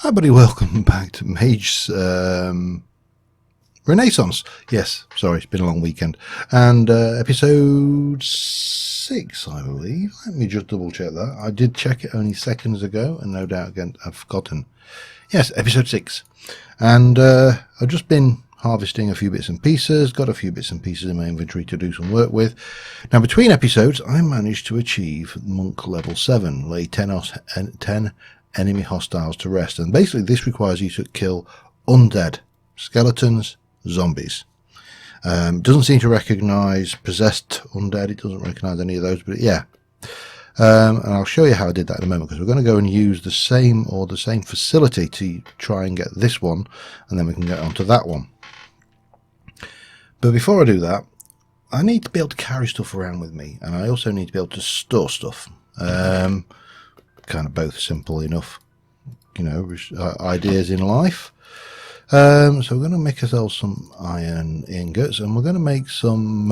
Hi buddy, welcome back to Mage's Renaissance. Yes, sorry, it's been a long weekend. And episode 6, I believe. Let me just double check that. I did check it only seconds ago, and no doubt again I've forgotten. Yes, episode 6. And I've just been harvesting a few bits and pieces, got a few bits and pieces in my inventory to do some work with. Now, between episodes, I managed to achieve Monk level 7, lay 10 enemy hostiles to rest. And basically, this requires you to kill undead, skeletons, zombies. Doesn't seem to recognise possessed undead. It doesn't recognise any of those, but yeah. And I'll show you how I did that in a moment, because we're going to go and use the same facility to try and get this one, and then we can get onto that one. But before I do that, I need to be able to carry stuff around with me, and I also need to be able to store stuff. Kind of both simple enough, you know, ideas in life. So we're going to make ourselves some iron ingots, and we're going to make some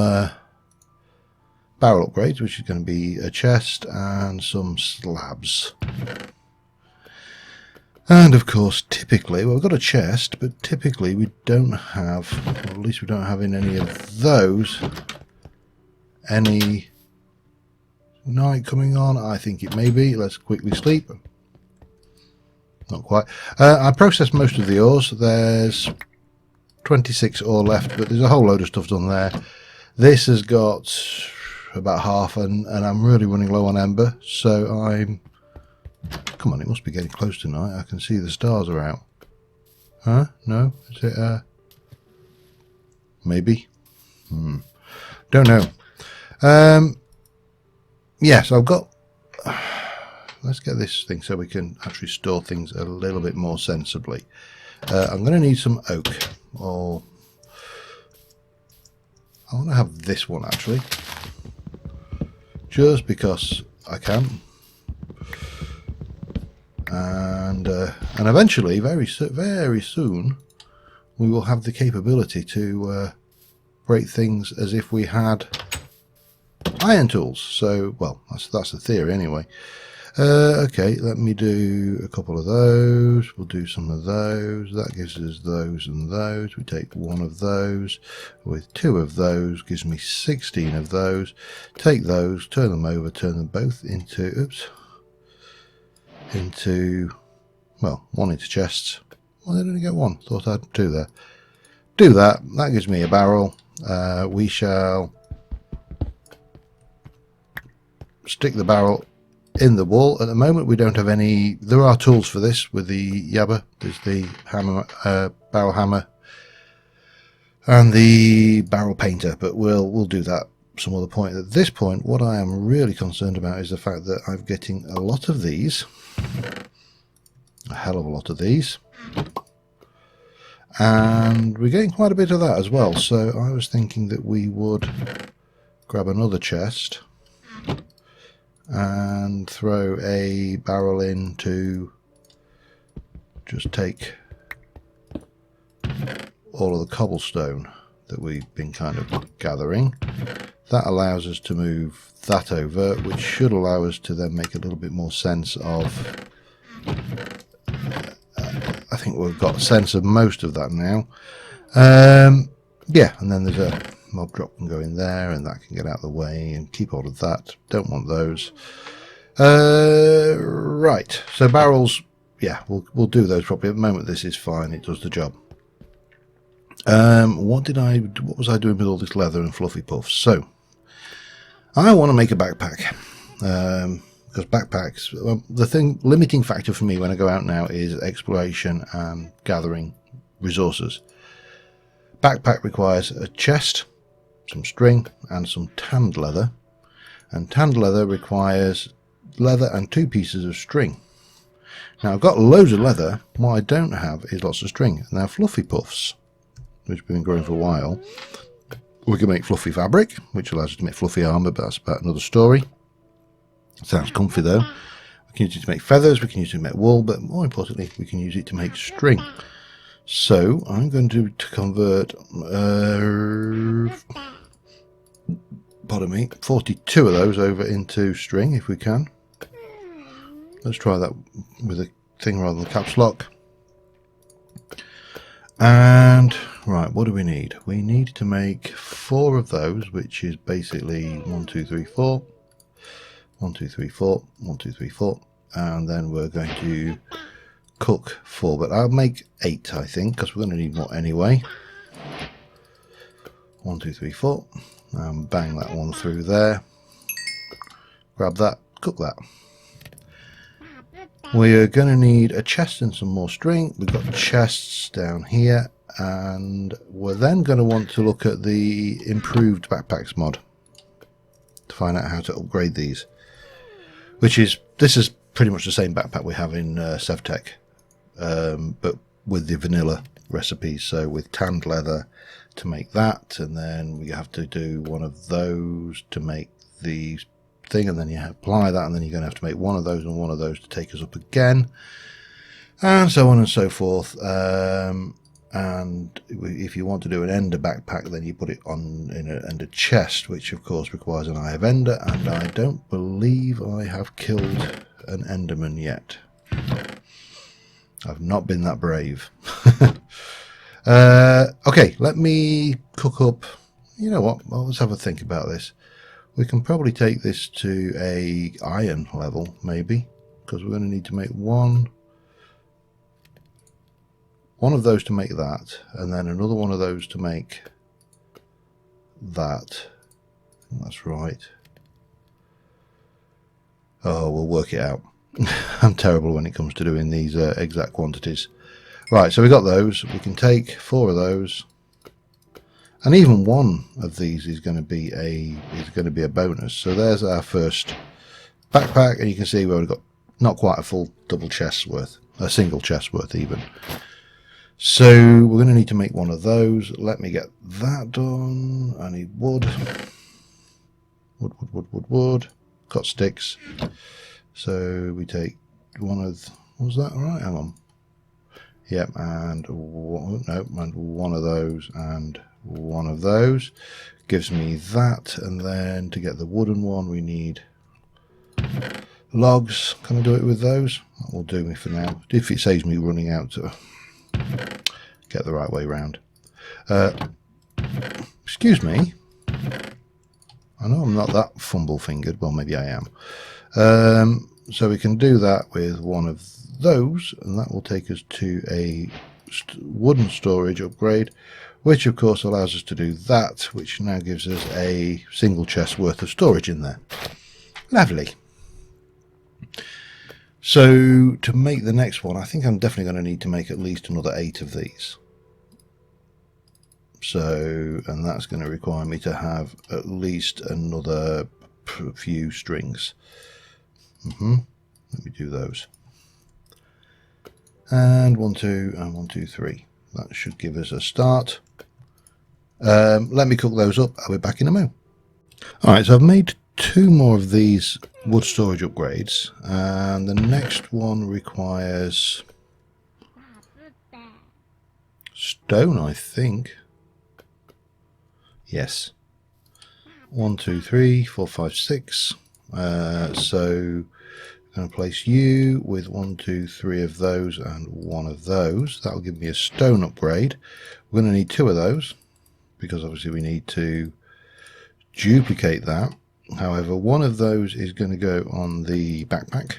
barrel upgrades, which is going to be a chest and some slabs. And of course, typically, well, we've got a chest, but typically we don't have, or at least we don't have in any of those, any night coming on. I think it may be. Let's quickly sleep. Not quite. I processed most of the ores. There's 26 ore left, but there's a whole load of stuff done there. This has got about half, and I'm really running low on ember, so I'm... Come on, it must be getting close tonight. I can see the stars are out. Huh? No? Is it, maybe? Don't know. Yes, I've got... Let's get this thing so we can actually store things a little bit more sensibly. I'm going to need some oak. Or I want to have this one, actually. Just because I can. And eventually, very soon, we will have the capability to break things as if we had iron tools. So, well, that's the theory anyway. Okay, let me do a couple of those. We'll do some of those. That gives us those and those. We take one of those with 2 of those, gives me 16 of those. Take those, turn them over, turn them both into, well, one into chests. Well, I didn't get one. Thought I'd do that. Do that. That gives me a barrel. We shall stick the barrel in the wall. At the moment, we don't have any. There are tools for this with the yabba. There's the hammer, barrel hammer, and the barrel painter. But we'll do that some other point. At this point, what I am really concerned about is the fact that I'm getting a lot of these, a hell of a lot of these, and we're getting quite a bit of that as well. So I was thinking that we would grab another chest and throw a barrel in to just take all of the cobblestone that we've been kind of gathering. That allows us to move that over, which should allow us to then make a little bit more sense of... I think we've got a sense of most of that now. Yeah, and then there's a mob drop can go in there, and that can get out of the way, and keep all of that. Don't want those. Right, so barrels, yeah, we'll do those properly. At the moment, this is fine. It does the job. What was I doing with all this leather and fluffy puffs? So I want to make a backpack, because backpacks, well, the limiting factor for me when I go out now is exploration and gathering resources. Backpack requires a chest, some string, and some tanned leather. And tanned leather requires leather and 2 pieces of string. Now, I've got loads of leather. What I don't have is lots of string. Now, fluffy puffs, which we've been growing for a while, we can make fluffy fabric, which allows us to make fluffy armor, but that's about another story. Sounds comfy, though. We can use it to make feathers, we can use it to make wool, but more importantly, we can use it to make string. So I'm going to convert, pardon me, 42 of those over into string, if we can. Let's try that with a thing rather than caps lock. And right, what do we need? We need to make 4 of those, which is basically 1, 2, 3, 4, 1, 2, 3, 4, 1, 2, 3, 4, and then we're going to cook 4, but I'll make 8, I think, because we're going to need more anyway. 1, 2, 3, 4, and bang that one through there. Grab that, cook that. We're going to need a chest and some more string. We've got chests down here, and we're then going to want to look at the improved backpacks mod to find out how to upgrade these. This is pretty much the same backpack we have in Sevtech, but with the vanilla recipes. So with tanned leather to make that, and then we have to do one of those to make the thing, and then you apply that, and then you're going to have to make one of those and one of those to take us up again, and so on and so forth. And if you want to do an ender backpack, then you put it on in an ender chest, which of course requires an eye of ender, and I don't believe I have killed an enderman yet. I've not been that brave. Okay, let me cook up. You know what, well, let's have a think about this. We can probably take this to a iron level, maybe, because we're going to need to make one of those to make that, and then another one of those to make that. I think that's right. Oh, we'll work it out. I'm terrible when it comes to doing these exact quantities. Right, so we got those. We can take 4 of those. And even one of these is going to be a bonus. So there's our first backpack, and you can see where we've got not quite a full double chest worth, a single chest worth even. So we're going to need to make one of those. Let me get that done. I need wood. Wood. Got sticks. So we take one of. Was that all right? Hang on. Yep, and one of those and one of those gives me that, and then to get the wooden one we need logs. Can I do it with those? That will do me for now, if it saves me running out to get the right way round. Excuse me, I know I'm not that fumble fingered. Well, maybe I am. So we can do that with one of those, and that will take us to a wooden storage upgrade, which of course allows us to do that, which now gives us a single chest worth of storage in there. Lovely. So to make the next one, I think I'm definitely going to need to make at least another 8 of these. So, and that's going to require me to have at least another few strings. Let me do those. And 1, 2, and 1, 2, 3. That should give us a start. Let me cook those up. I'll be back in a moment. Alright, so I've made 2 more of these wood storage upgrades, and the next one requires stone, I think. Yes. 1, 2, 3, 4, 5, 6. So I'm going to place you with 1, 2, 3 of those and 1 of those. That'll give me a stone upgrade. We're going to need 2 of those, because obviously we need to duplicate that. However, one of those is going to go on the backpack,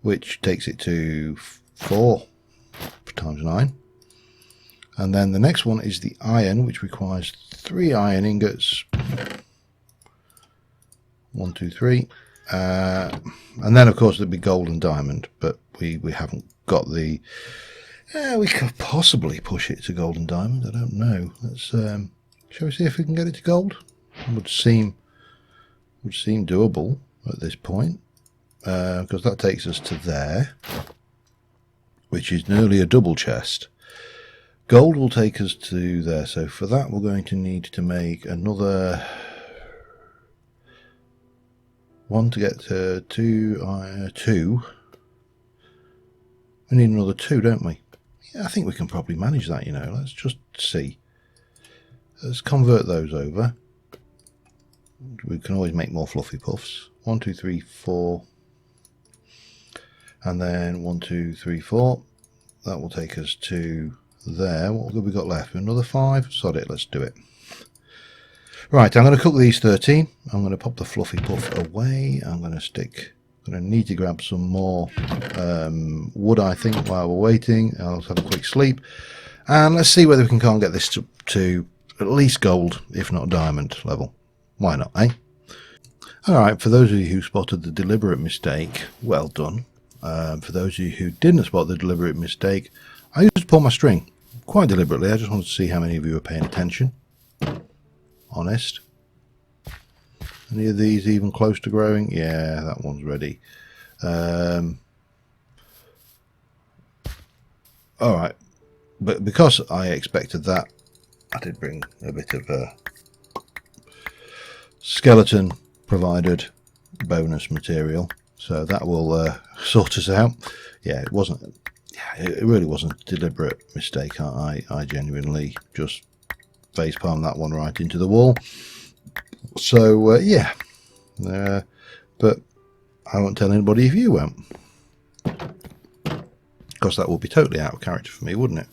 which takes it to 4 times 9. And then the next one is the iron, which requires 3 iron ingots. 1, 2, 3. And then of course there'd be gold and diamond, but we haven't got the. We could possibly push it to gold and diamond. I don't know. Let's shall we see if we can get it to gold? Would seem doable at this point, because that takes us to there, which is nearly a double chest. Gold will take us to there, so for that we're going to need to make another one to get to 2. We need another 2, don't we? Yeah, I think we can probably manage that, you know. Let's just see. Let's convert those over. We can always make more fluffy puffs. 1, 2, 3, 4. And then 1, 2, 3, 4. that will take us to there. What have we got left? Another 5? Sod it, let's do it. Right, I'm going to cook these 13. I'm going to pop the fluffy puff away. I'm going to need to grab some more wood, I think, while we're waiting. I'll have a quick sleep. And let's see whether we can't get this to at least gold, if not diamond level. Why not, eh? Alright, for those of you who spotted the deliberate mistake, well done. For those of you who didn't spot the deliberate mistake, I used to pull my string quite deliberately. I just wanted to see how many of you were paying attention. Honest. Any of these even close to growing? Yeah, that one's ready. Alright, but because I expected that, I did bring a bit of skeleton provided bonus material, so that will sort us out. Yeah, it wasn't. Yeah, it really wasn't a deliberate mistake. I genuinely just facepalmed that one right into the wall. So yeah, but I won't tell anybody if you won't, because that would be totally out of character for me, wouldn't it?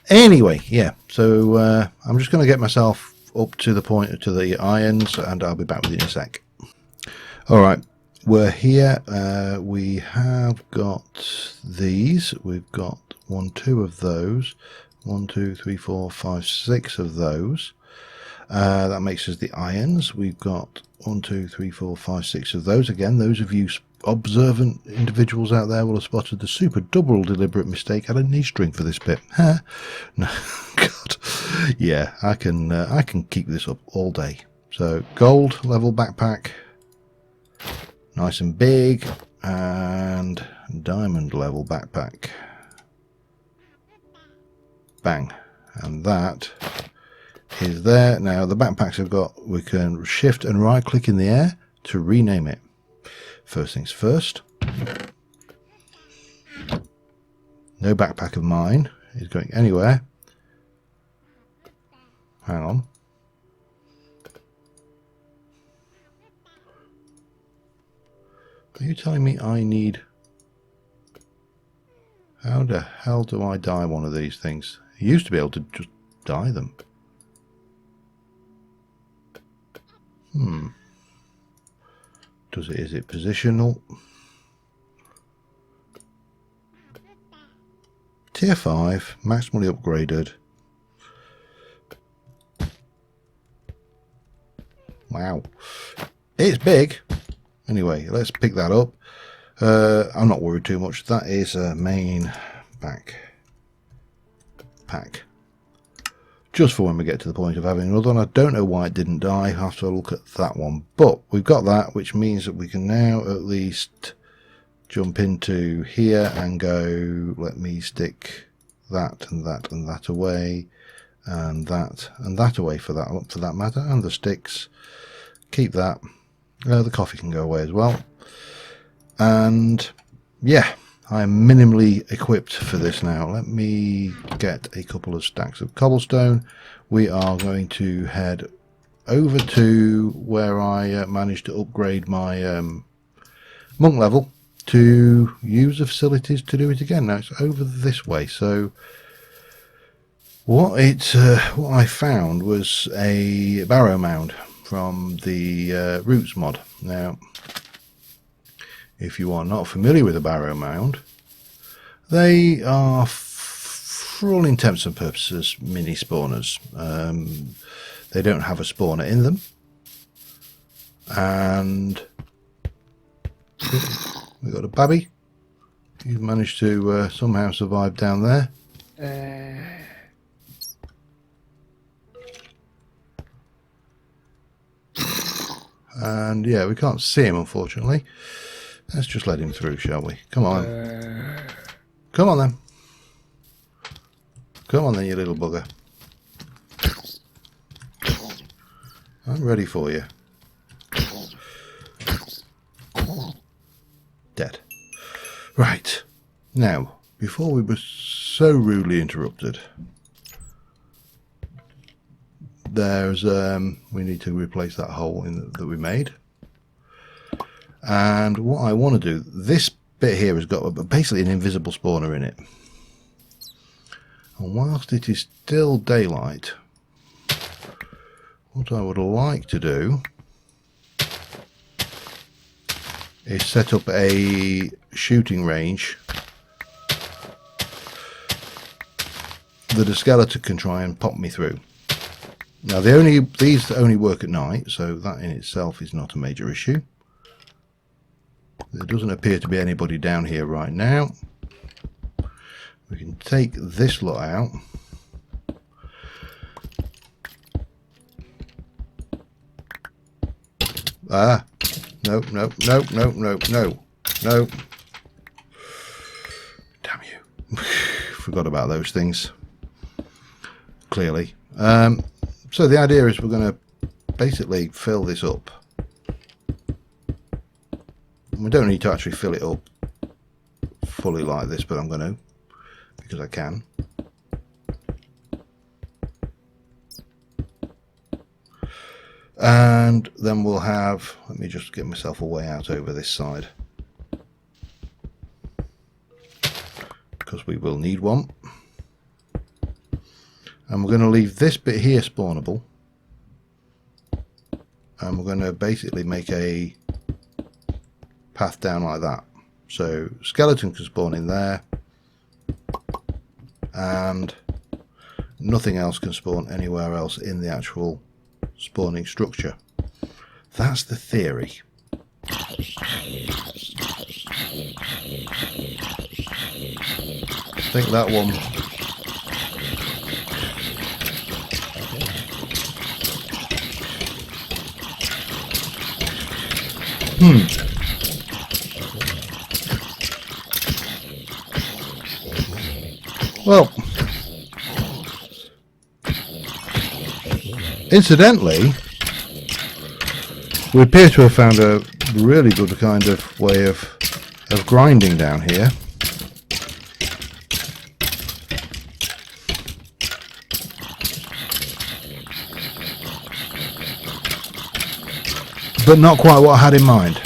Anyway, yeah. So I'm just going to get myself up to the point to the irons, and I'll be back with you in a sec. All right, we're here. We have got these. We've got 1, 2 of those. 1, 2, 3, 4, 5, 6 of those. That makes us the irons. We've got 1, 2, 3, 4, 5, 6 of those. Again, those of you observant individuals out there will have spotted the super double deliberate mistake. I don't need string for this bit. Huh? No, God. Yeah, I can keep this up all day. So gold level backpack, nice and big, and diamond level backpack. Bang, and that is there. Now the backpacks have got, we can shift and right click in the air to rename it. First things first, no backpack of mine is going anywhere. Hang on. Are you telling me I need... How the hell do I dye one of these things? I used to be able to just dye them. Is it positional? Tier 5, maximally upgraded. Wow. It's big. Anyway, let's pick that up. I'm not worried too much. That is a main backpack. Just for when we get to the point of having another one. I don't know why it didn't die. I have to look at that one. But we've got that, which means that we can now at least jump into here and go, let me stick that and that and that away, and that away for that matter, and the sticks. Keep that. The coffee can go away as well. And yeah, I'm minimally equipped for this now. Let me get a couple of stacks of cobblestone. We are going to head over to where I managed to upgrade my monk level to use the facilities to do it again. Now it's over this way. So what I found was a barrow mound from the Roots mod. Now, if you are not familiar with a barrow mound, they are, for all intents and purposes, mini spawners. They don't have a spawner in them, and we've got a babby. He's managed to somehow survive down there. And yeah, we can't see him, unfortunately. Let's just let him through, shall we? Come on. Come on then. Come on then, you little bugger. I'm ready for you. Dead. Right. Now, before we were so rudely interrupted, there's we need to replace that hole that we made. And what I want to do, this bit here has got basically an invisible spawner in it. And whilst it is still daylight, what I would like to do is set up a shooting range that a skeleton can try and pop me through. Now these only work at night, so that in itself is not a major issue. There doesn't appear to be anybody down here right now. We can take this lot out. Ah, no. Damn you. Forgot about those things. Clearly. So the idea is we're going to basically fill this up. We don't need to actually fill it up fully like this, but I'm going to, because I can. And then we'll have, let me just get myself a way out over this side, because we will need one. And we're going to leave this bit here spawnable, and we're going to basically make a path down like that, so skeleton can spawn in there and nothing else can spawn anywhere else in the actual spawning structure. That's the theory. I think that one well, incidentally, we appear to have found a really good kind of way of grinding down here. But not quite what I had in mind.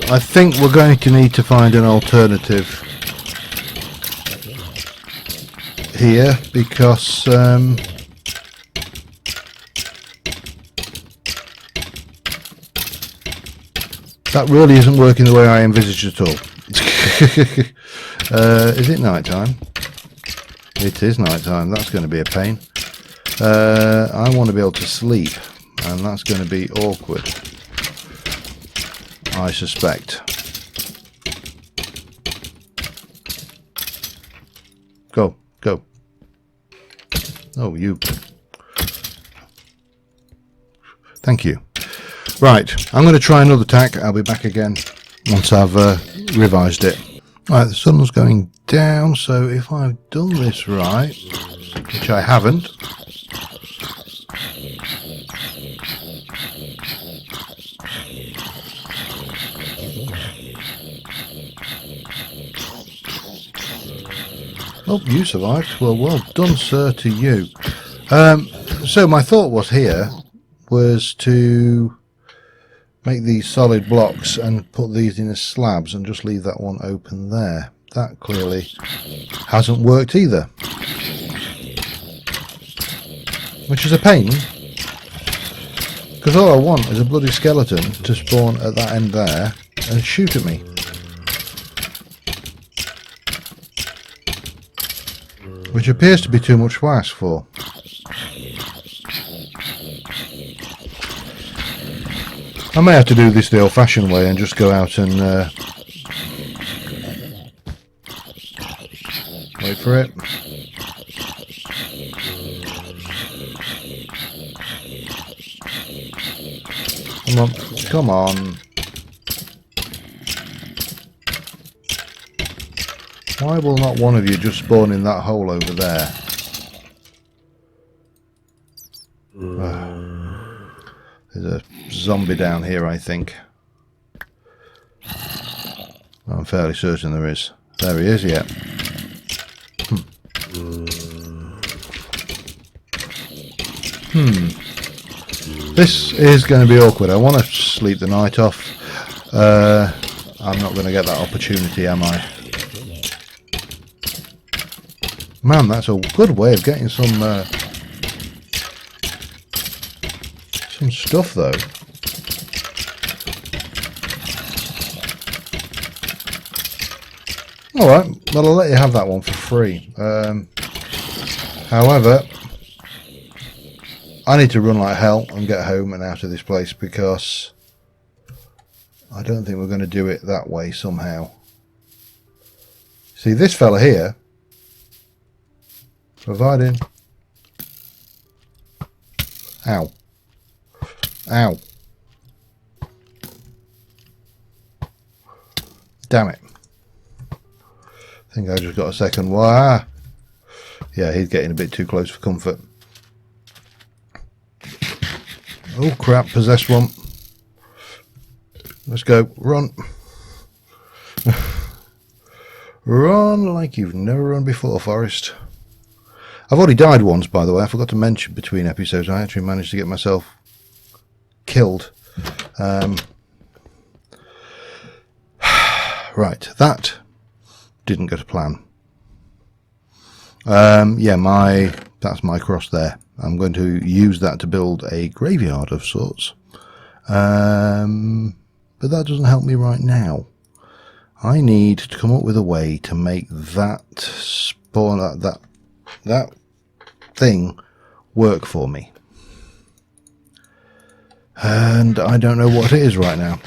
I think we're going to need to find an alternative here, because that really isn't working the way I envisaged at all. Is it night time? It is night time. That's going to be a pain. I want to be able to sleep, and that's going to be awkward, I suspect. Go. Oh, you. Thank you. Right, I'm going to try another tack. I'll be back again once I've revised it. Right, the sun's going down, so if I've done this right, which I haven't, oh, you survived. Well done, sir, to you. So my thought was to make these solid blocks and put these in as slabs and just leave that one open there. That clearly hasn't worked either, which is a pain, because all I want is a bloody skeleton to spawn at that end there and shoot at me. Which appears to be too much to ask for. I may have to do this the old-fashioned way and just go out and wait for it. Come on. Why will not one of you just spawn in that hole over there? There's a zombie down here, I think. I'm fairly certain there is. There he is, yeah. This is going to be awkward. I want to sleep the night off. I'm not going to get that opportunity, am I? Man, that's a good way of getting some stuff, though. Alright, well, I'll let you have that one for free. However, I need to run like hell and get home and out of this place, because I don't think we're going to do it that way somehow. See, this fella here, providing... Ow. Ow. Damn it. I think I just got a second. Wow. Yeah, he's getting a bit too close for comfort. Oh crap, possessed one. Let's go. Run. Run like you've never run before, Forest. I've already died once, by the way. I forgot to mention between episodes. I actually managed to get myself killed. Right, that didn't go to plan. Yeah, that's my cross there. I'm going to use that to build a graveyard of sorts. But that doesn't help me right now. I need to come up with a way to make that spawn, that thing work for me. And I don't know what it is right now.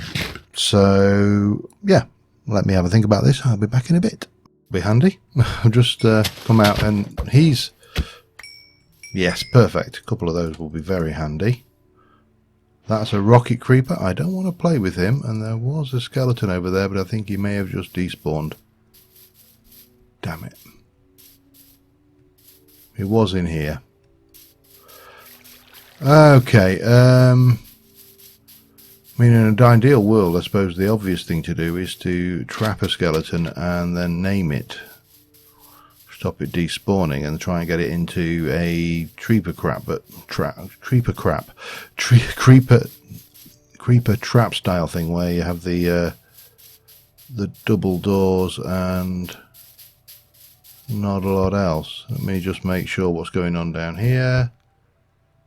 So, yeah, let me have a think about this. I'll be back in a bit. Be handy. I'll just come out and he's... Yes, perfect. A couple of those will be very handy. That's a rocket creeper. I don't want to play with him. And there was a skeleton over there, but I think he may have just despawned. Damn it. He was in here. Okay. I mean, in an ideal world, I suppose the obvious thing to do is to trap a skeleton and then name it. Stop it despawning and try and get it into a creeper trap style thing where you have the double doors and not a lot else. Let me just make sure what's going on down here.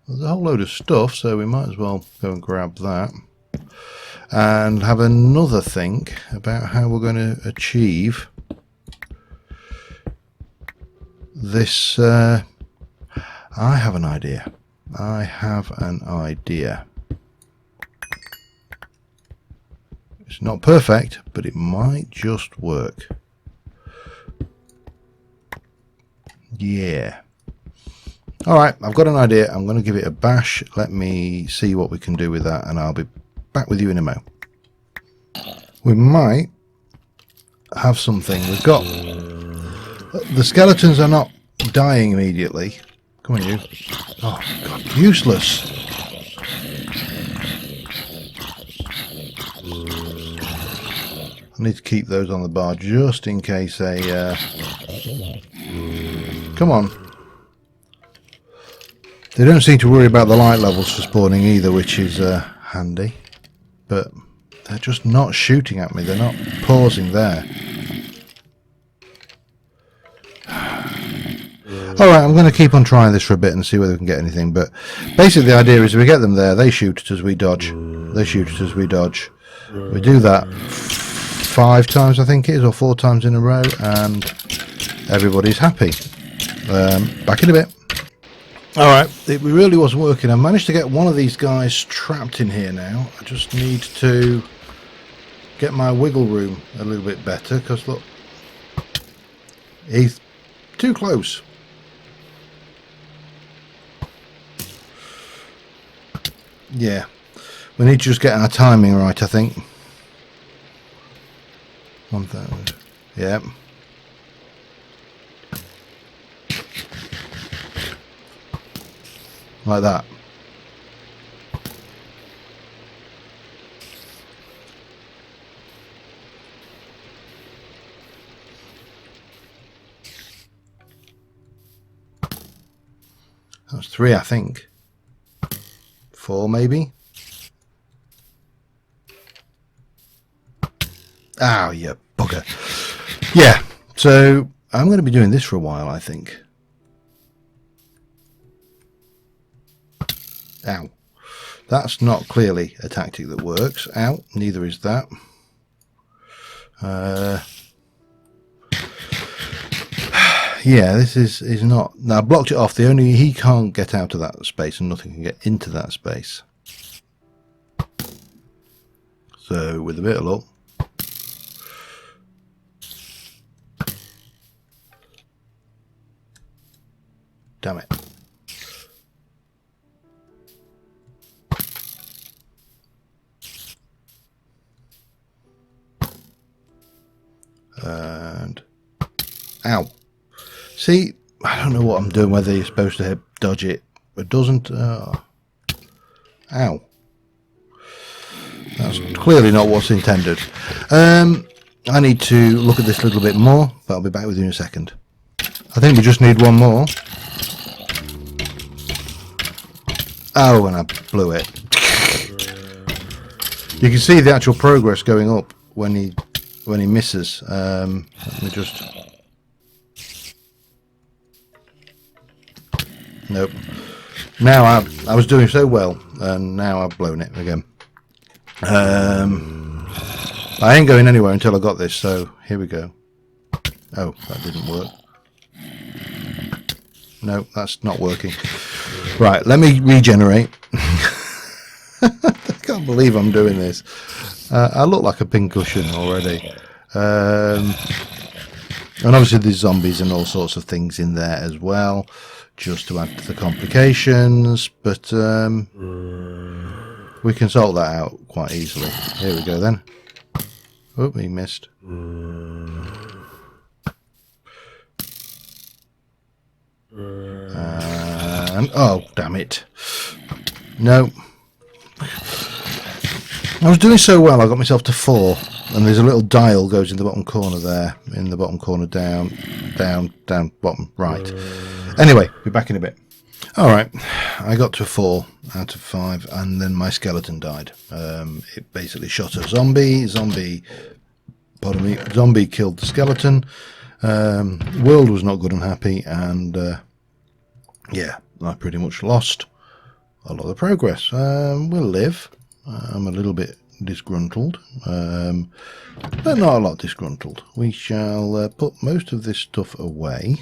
There's a whole load of stuff, so we might as well go and grab that and have another think about how we're going to achieve this. I have an idea. It's not perfect, but it might just work. Yeah. Alright, I've got an idea. I'm going to give it a bash. Let me see what we can do with that, and I'll be back with you in a mo. We might have something. We've got... The skeletons are not dying immediately. Come on, you. Oh, God, useless. I need to keep those on the bar just in case they... Come on. They don't seem to worry about the light levels for spawning either, which is handy. But they're just not shooting at me. They're not pausing there. Alright, I'm going to keep on trying this for a bit and see whether we can get anything. But basically the idea is we get them there, they shoot it as we dodge. They shoot it as we dodge. We do that 5 times, I think it is, or 4 times in a row, and everybody's happy. Back in a bit. Alright, it really wasn't working. I managed to get one of these guys trapped in here now. I just need to get my wiggle room a little bit better, because look, he's too close. Yeah, we need to just get our timing right, I think. 1,000. Yeah. Like that. That was 3, I think. 4, maybe. Oh, you bugger. Yeah, so I'm going to be doing this for a while, I think. Ow. That's not clearly a tactic that works. Ow, neither is that. Yeah, this is not... Now, I blocked it off. He can't get out of that space and nothing can get into that space. So, with a bit of luck... Damn it. And... Ow. See, I don't know what I'm doing, whether you're supposed to dodge it. It doesn't... Ow. That's clearly not what's intended. I need to look at this a little bit more, but I'll be back with you in a second. I think we just need one more. Oh, and I blew it. You can see the actual progress going up when he misses. Let me just... Nope. Now I was doing so well, and now I've blown it again. I ain't going anywhere until I got this, so here we go. Oh, that didn't work. No, that's not working. Right, let me regenerate. I can't believe I'm doing this. I look like a pincushion already. And obviously there's zombies and all sorts of things in there as well, just to add to the complications, but we can sort that out quite easily. Here we go then. Oh, he missed. And, oh, damn it. No. I was doing so well, I got myself to 4. And there's a little dial goes in the bottom corner there. In the bottom corner, down, down, down, bottom, right. Anyway, be back in a bit. Alright, I got to 4 out of 5, and then my skeleton died. It basically shot a zombie. Zombie killed the skeleton. World was not good and happy, and yeah, I pretty much lost a lot of progress. We'll live. I'm a little bit disgruntled, but not a lot disgruntled. We shall put most of this stuff away.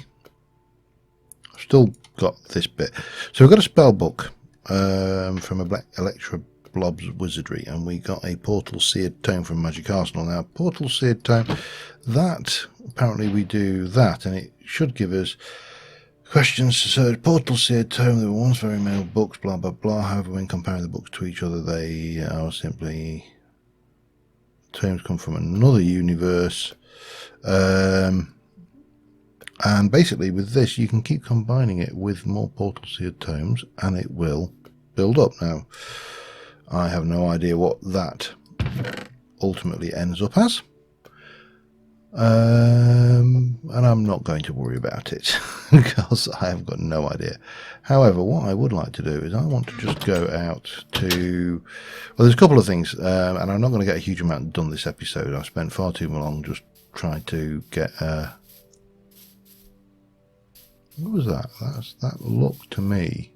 I've still got this bit. So we've got a spell book from a Electra Blob's Wizardry, and we got a Portal Seared Tome from Magic Arsenal. Now, Portal Seared Tome, that, apparently we do that, and it should give us questions to search. Portal Seared Tome, there were once very many books, blah, blah, blah. However, when comparing the books to each other, they are simply... Tomes come from another universe. And basically with this you can keep combining it with more Portal Seared Tomes and it will build up. Now I have no idea what that ultimately ends up as, and I'm not going to worry about it because I have got no idea. However, what I would like to do is I want to just go out to, well, there's a couple of things, and I'm not going to get a huge amount done this episode. I've spent far too long just trying to get what was that? That looked to me.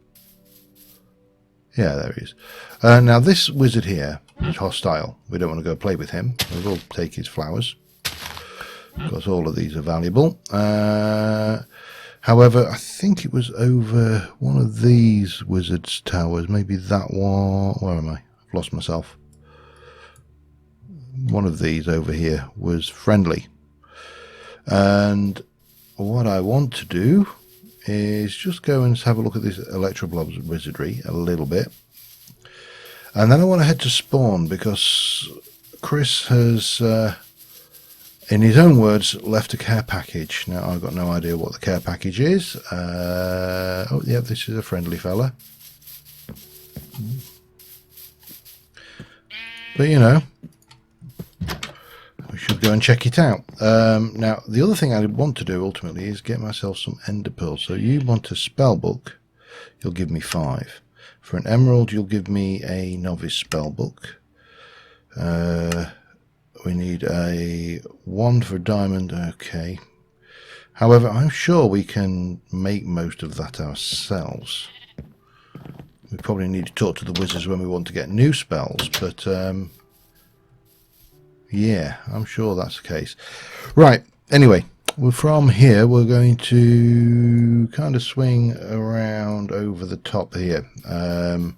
Yeah, there he is. Now this wizard here is hostile. We don't want to go play with him. We will take his flowers, because all of these are valuable. However, I think it was over one of these wizards' towers. Maybe that one. Where am I? I've lost myself. One of these over here was friendly. And what I want to do is just go and have a look at this Electra Blob's Wizardry a little bit, and then I want to head to spawn, because Chris has in his own words left a care package. Now I've got no idea what the care package is. Oh yeah, this is a friendly fella, but you know, we should go and check it out. Now, the other thing I want to do ultimately is get myself some ender pearls. So you want a spell book, you'll give me 5. For an emerald, you'll give me a novice spell book. We need a wand for a diamond. Okay. However, I'm sure we can make most of that ourselves. We probably need to talk to the wizards when we want to get new spells, but yeah, I'm sure that's the case. Right, anyway, from here we're going to kind of swing around over the top here in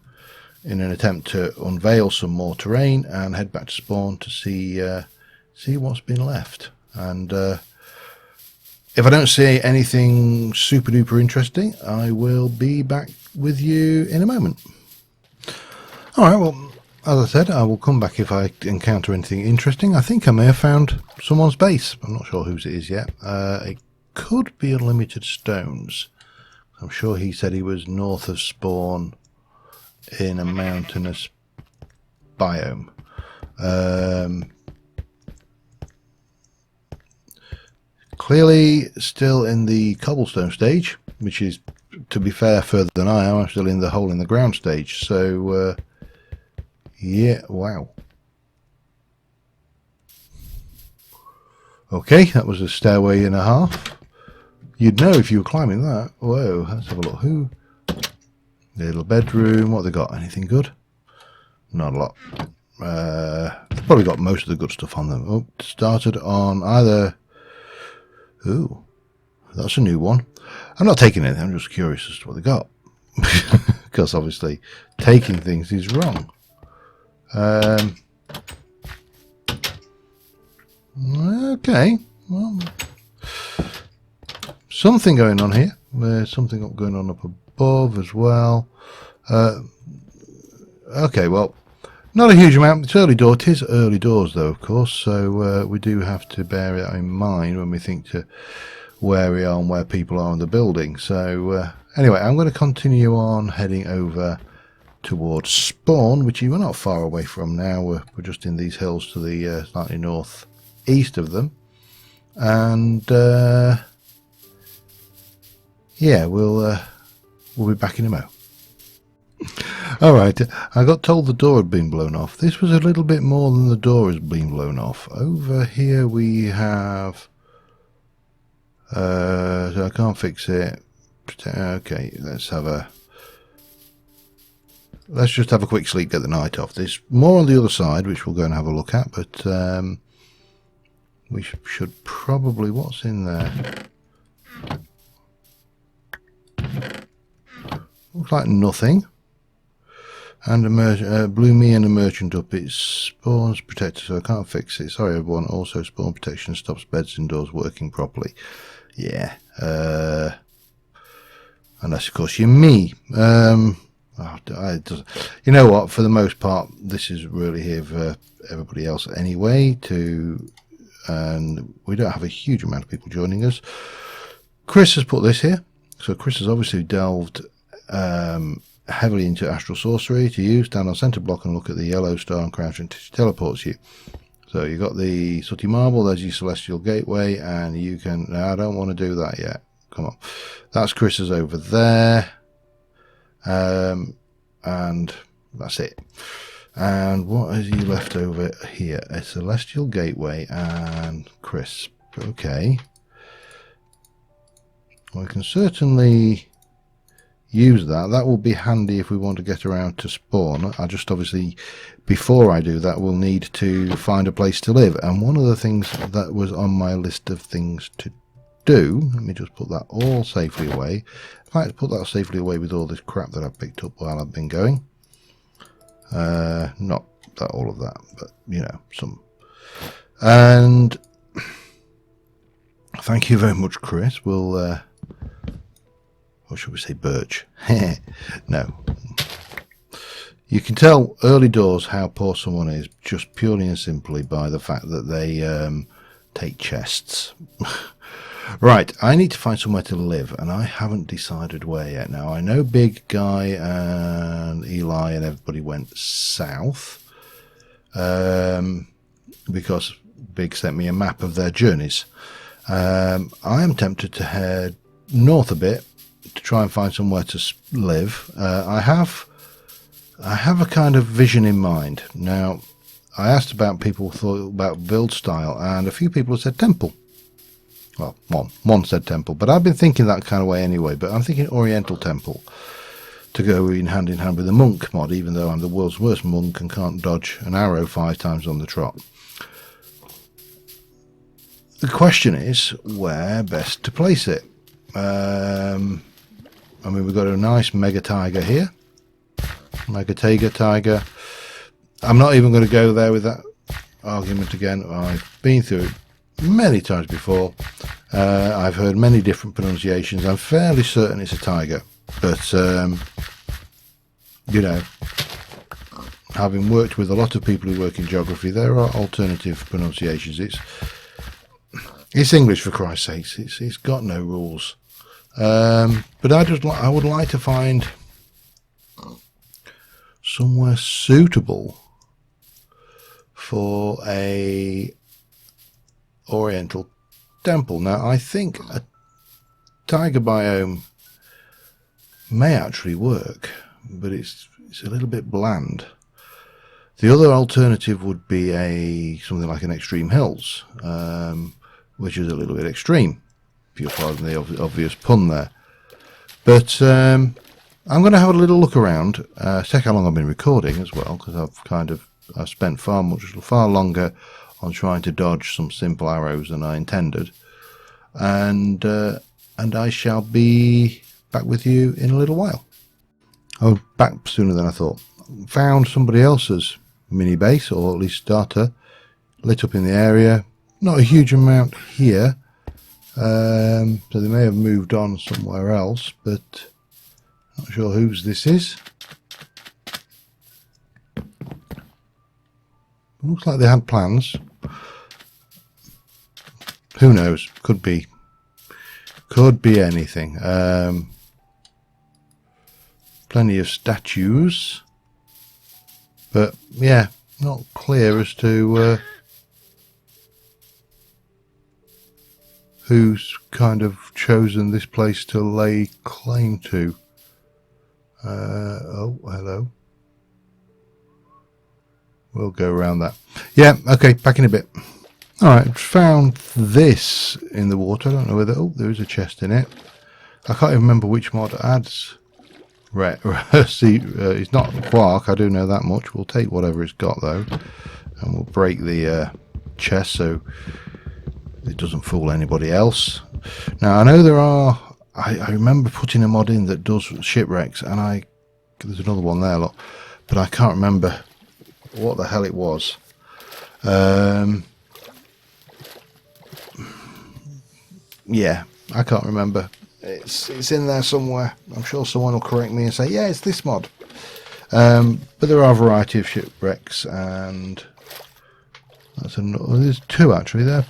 an attempt to unveil some more terrain and head back to spawn to see what's been left. And if I don't see anything super duper interesting, I will be back with you in a moment. Alright, well, as I said, I will come back if I encounter anything interesting. I think I may have found someone's base. I'm not sure whose it is yet. It could be Unlimited Stones. I'm sure he said he was north of spawn in a mountainous biome. Clearly still in the cobblestone stage, which is, to be fair, further than I am. I'm still in the hole in the ground stage. So, yeah, wow. Okay, that was a stairway and a half. You'd know if you were climbing that. Whoa, let's have a look. Who? Little bedroom. What have they got? Anything good? Not a lot. They've probably got most of the good stuff on them. Oh, started on either... Ooh, that's a new one. I'm not taking anything, I'm just curious as to what they got. Because obviously taking things is wrong. Okay, well, something going on here. There's something going on up above as well. Okay, well, not a huge amount. It's early doors. It is early doors, though, of course. So we do have to bear that in mind when we think to where we are and where people are in the building. So anyway, I'm going to continue on heading over towards spawn, which we're not far away from now. We're just in these hills to the slightly northeast of them, and yeah, we'll be back in a mo. Alright, I got told the door had been blown off. This was a little bit more than the door has been blown off. Over here we have... so I can't fix it. Okay, let's just have a quick sleep, get the night off. There's more on the other side, which we'll go and have a look at, but we should probably... What's in there? Looks like nothing. And blew me and a merchant up. It spawns protector, so I can't fix it. Sorry, everyone. Also, spawn protection stops beds indoors working properly. Yeah. Unless, of course, you're me. You know what? For the most part, this is really here for everybody else anyway. And we don't have a huge amount of people joining us. Chris has put this here. So Chris has obviously delved... heavily into astral sorcery. To use, stand on center block and look at the yellow star and crouch and teleports you. So you got the sooty marble, there's your celestial gateway, and you can... No, I don't want to do that yet. Come on. That's Chris's over there. And that's it. And what has he left over here? A celestial gateway and Chris. Okay. Well, we can certainly... use that. That will be handy if we want to get around to spawn. I just obviously, before I do that, will need to find a place to live. And one of the things that was on my list of things to do, let me just put that all safely away. I'd like to put that safely away with all this crap that I've picked up while I've been going. Not that all of that, but you know, some. And thank you very much, Chris. We'll or should we say birch? No. You can tell early doors how poor someone is just purely and simply by the fact that they take chests. Right, I need to find somewhere to live, and I haven't decided where yet. Now, I know Big Guy and Eli and everybody went south because Big sent me a map of their journeys. I am tempted to head north a bit to try and find somewhere to live. I have a kind of vision in mind. Now, I asked about people thought about build style, and a few people have said temple. Well, one said temple, but I've been thinking that kind of way anyway. But I'm thinking Oriental temple to go in hand with the monk mod, even though I'm the world's worst monk and can't dodge an arrow 5 times on the trot. The question is where best to place it. I mean, we've got a nice mega tiger here. Mega tiger. I'm not even going to go there with that argument again. I've been through it many times before. I've heard many different pronunciations. I'm fairly certain it's a tiger. But, you know, having worked with a lot of people who work in geography, there are alternative pronunciations. It's English, for Christ's sake. It's got no rules. But I would like to find somewhere suitable for a Oriental temple. Now, I think a tiger biome may actually work, but it's a little bit bland. The other alternative would be something like an Extreme Hills, which is a little bit extreme, if you'll pardon the obvious pun there. But I'm going to have a little look around, check how long I've been recording as well, because I've spent far longer on trying to dodge some simple arrows than I intended, and I shall be back with you in a little while. Oh, back sooner than I thought. Found somebody else's mini base, or at least starter, lit up in the area. Not a huge amount here, so they may have moved on somewhere else, but not sure whose this is. Looks like they had plans. Who knows? Could be anything. Plenty of statues, but yeah, not clear as to who's kind of chosen this place to lay claim to. Oh, hello. We'll go around that. Yeah, okay, back in a bit. Alright, found this in the water. I don't know whether... Oh, there is a chest in it. I can't even remember which mod adds... See, it's not quark, I do know that much. We'll take whatever it's got, though. And we'll break the chest so it doesn't fool anybody else. Now, I know there are... I remember putting a mod in that does shipwrecks, and there's another one there, look. But I can't remember what the hell it was. Yeah, I can't remember. It's in there somewhere. I'm sure someone will correct me and say, yeah, it's this mod. But there are a variety of shipwrecks, and that's there's 2 actually there.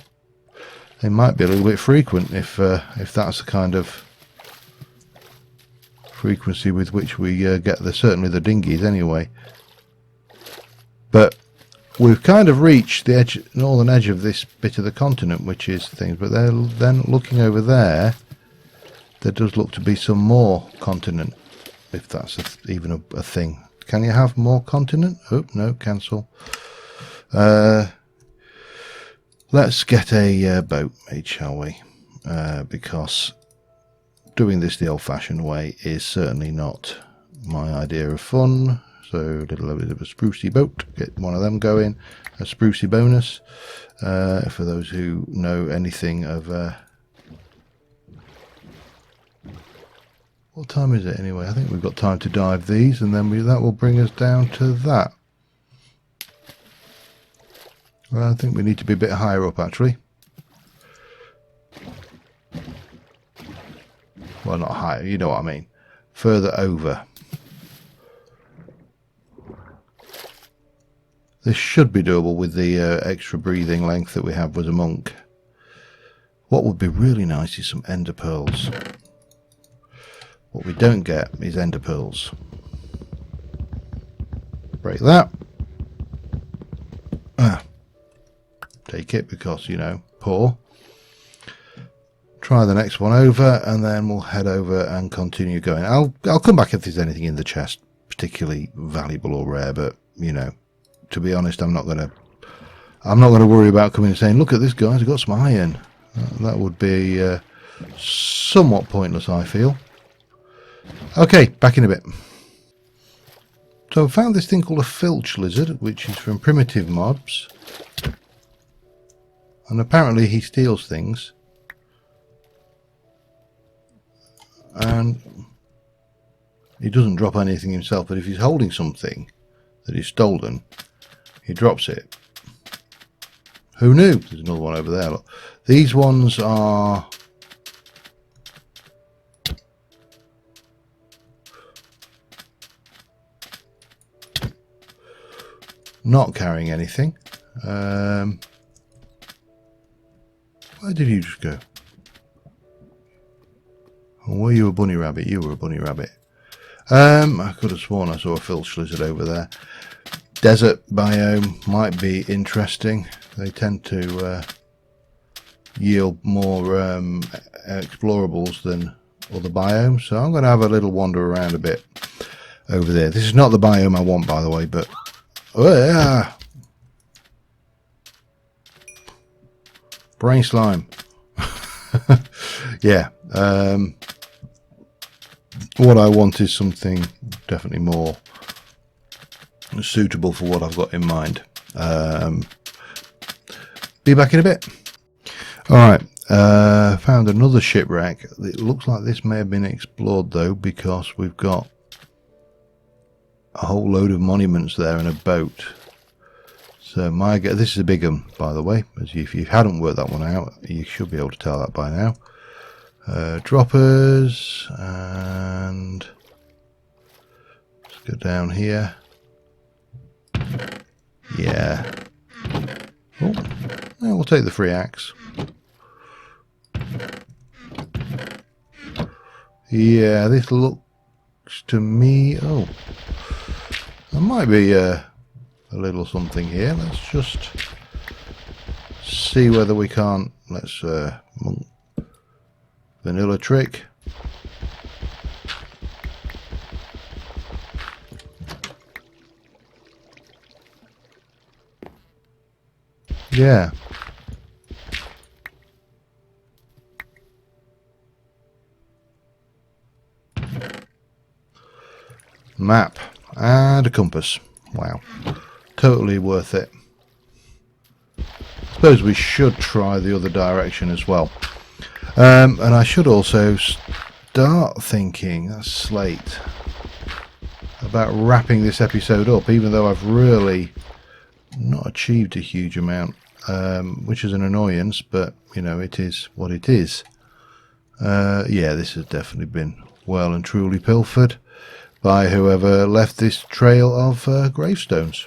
They might be a little bit frequent if that's the kind of frequency with which we get certainly the dinghies anyway. But we've kind of reached the northern edge of this bit of the continent, which is things. But then looking over there, there does look to be some more continent, if that's even a thing. Can you have more continent? Oh, no, cancel. Let's get a boat made, shall we? Because doing this the old-fashioned way is certainly not my idea of fun. So a little bit of a sprucey boat, get one of them going, a sprucey bonus. For those who know anything of... what time is it anyway? I think we've got time to dive these, and then that will bring us down to that. Well, I think we need to be a bit higher up, actually. Well, not higher, you know what I mean. Further over. This should be doable with the extra breathing length that we have with a monk. What would be really nice is some ender pearls. What we don't get is ender pearls. Break that. Take it because, you know, poor. Try the next one over, and then we'll head over and continue going. I'll come back if there's anything in the chest particularly valuable or rare, but, you know, to be honest, I'm not gonna worry about coming and saying, look at this guy's got some iron. That would be somewhat pointless, I feel. Okay, back in a bit. So I found this thing called a filch lizard, which is from primitive mobs, and apparently he steals things. And he doesn't drop anything himself, but if he's holding something that is stolen, he drops it. Who knew? There's another one over there. Look. These ones are not carrying anything. Where did you just go? Or were you a bunny rabbit? You were a bunny rabbit. I could have sworn I saw a filch lizard over there. Desert biome might be interesting. They tend to yield more explorables than other biomes. So I'm going to have a little wander around a bit over there. This is not the biome I want, by the way, but... Oh, yeah. Brain slime. Yeah. What I want is something definitely more suitable for what I've got in mind. Be back in a bit. Alright, found another shipwreck. It looks like this may have been explored though, because we've got a whole load of monuments there and a boat. So this is a big one, by the way. If you hadn't worked that one out, you should be able to tell that by now. Droppers, and let's go down here. Yeah. Oh, yeah, we'll take the free axe. Yeah, this looks to me... Oh, there might be a little something here. Let's just see whether we can't... Let's... vanilla trick. Yeah. Map and a compass. Wow. Totally worth it. I suppose we should try the other direction as well. And I should also start thinking, that's Slate, about wrapping this episode up, even though I've really not achieved a huge amount, which is an annoyance, but, you know, it is what it is. Yeah, this has definitely been well and truly pilfered by whoever left this trail of gravestones.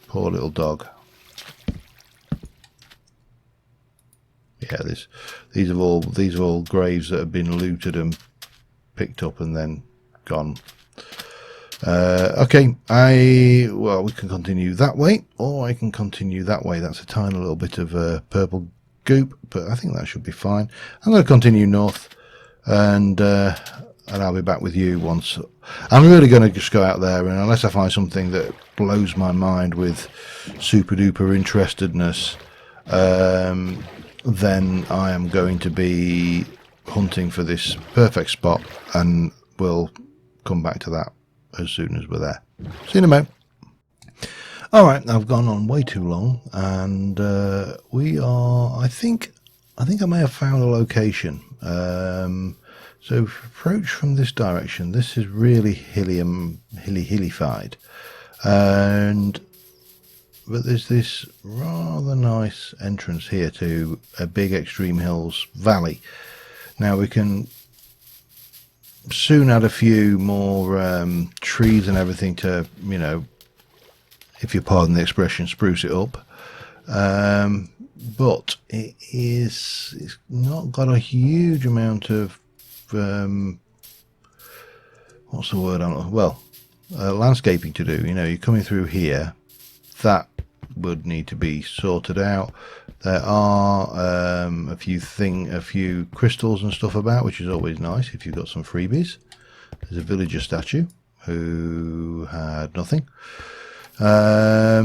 Poor little dog. Yeah, these are all graves that have been looted and picked up and then gone. Okay, we can continue that way, or I can continue that way. That's a tiny little bit of purple goop, but I think that should be fine. I'm going to continue north, and I'll be back with you once. I'm really going to just go out there, and unless I find something that blows my mind with super duper interestedness, then I am going to be hunting for this perfect spot, and we'll come back to that as soon as we're there. See you in a moment. Alright, I've gone on way too long, and we are, I think I may have found a location. So approach from this direction. This is really hilly-fied, but there's this rather nice entrance here to a big Extreme Hills valley. Now we can soon add a few more trees and everything to, you know, if you pardon the expression, spruce it up. But it's not got a huge amount of what's the word? Landscaping to do. You know, you're coming through here. That would need to be sorted out. There are a few crystals and stuff about, which is always nice if you've got some freebies. There's a villager statue who had nothing. I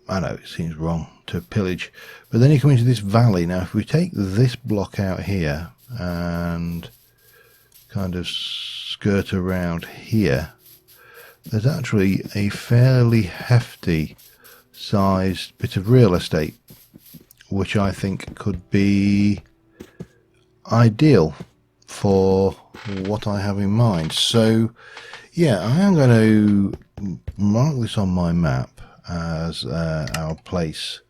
know it seems wrong to pillage, but then you come into this valley. Now if we take this block out here and kind of skirt around here, there's actually a fairly hefty sized bit of real estate which I think could be ideal for what I have in mind. So yeah, I am going to mark this on my map as our place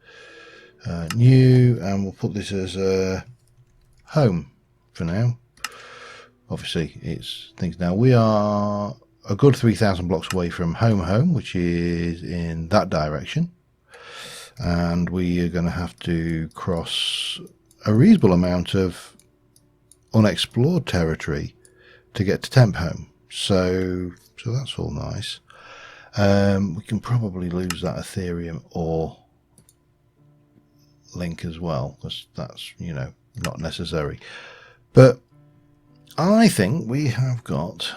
new, and we'll put this as home for now. Obviously it's things. Now we are a good 3,000 blocks away from home, which is in that direction, and we are going to have to cross a reasonable amount of unexplored territory to get to temp home. So that's all nice. We can probably lose that Ethereum ore link as well, because that's, you know, not necessary. But I think we have got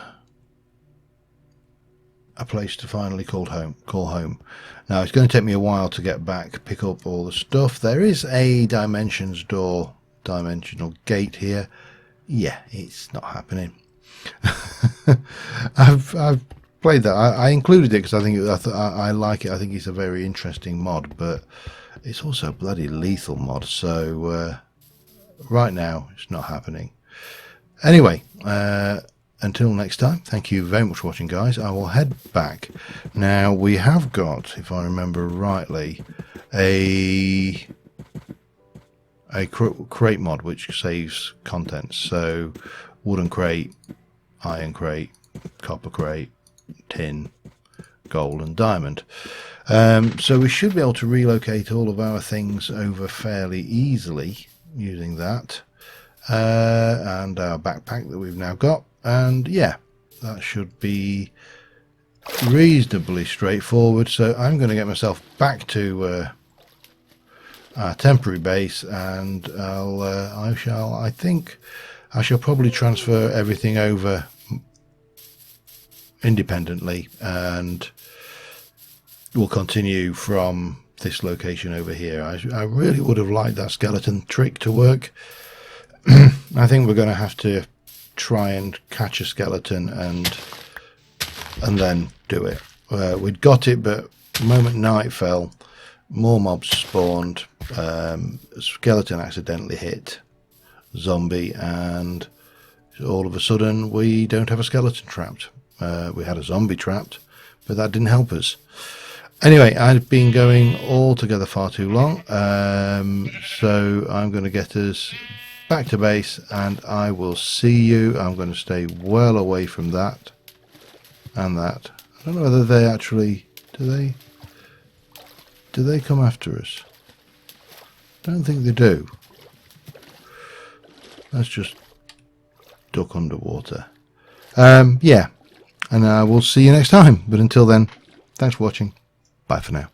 a place to finally call home. Now it's going to take me a while to get back, pick up all the stuff. There is a dimensions door, dimensional gate here. Yeah, it's not happening. I've played that. I included it because I think I like it. I think it's a very interesting mod, but it's also a bloody lethal mod. So right now it's not happening. Anyway, until next time, thank you very much for watching, guys. I will head back. Now we have got, if I remember rightly, a crate mod which saves contents. So wooden crate, iron crate, copper crate, tin, gold and diamond. So we should be able to relocate all of our things over fairly easily using that, and our backpack that we've now got. And yeah, that should be reasonably straightforward. So I'm going to get myself back to our temporary base, and I think I shall probably transfer everything over independently, and we'll continue from this location over here. I really would have liked that skeleton trick to work. I think we're going to have to try and catch a skeleton and then do it. We'd got it, but the moment night fell, more mobs spawned, skeleton accidentally hit zombie, and all of a sudden we don't have a skeleton trapped. We had a zombie trapped, but that didn't help us. Anyway, I've been going altogether far too long, so I'm going to get us back to base, and I will see you. I'm going to stay well away from that and that. I don't know whether they actually do they come after us? Don't think they do. Let's just duck underwater. Yeah, and I will see you next time. But until then, thanks for watching. Bye for now.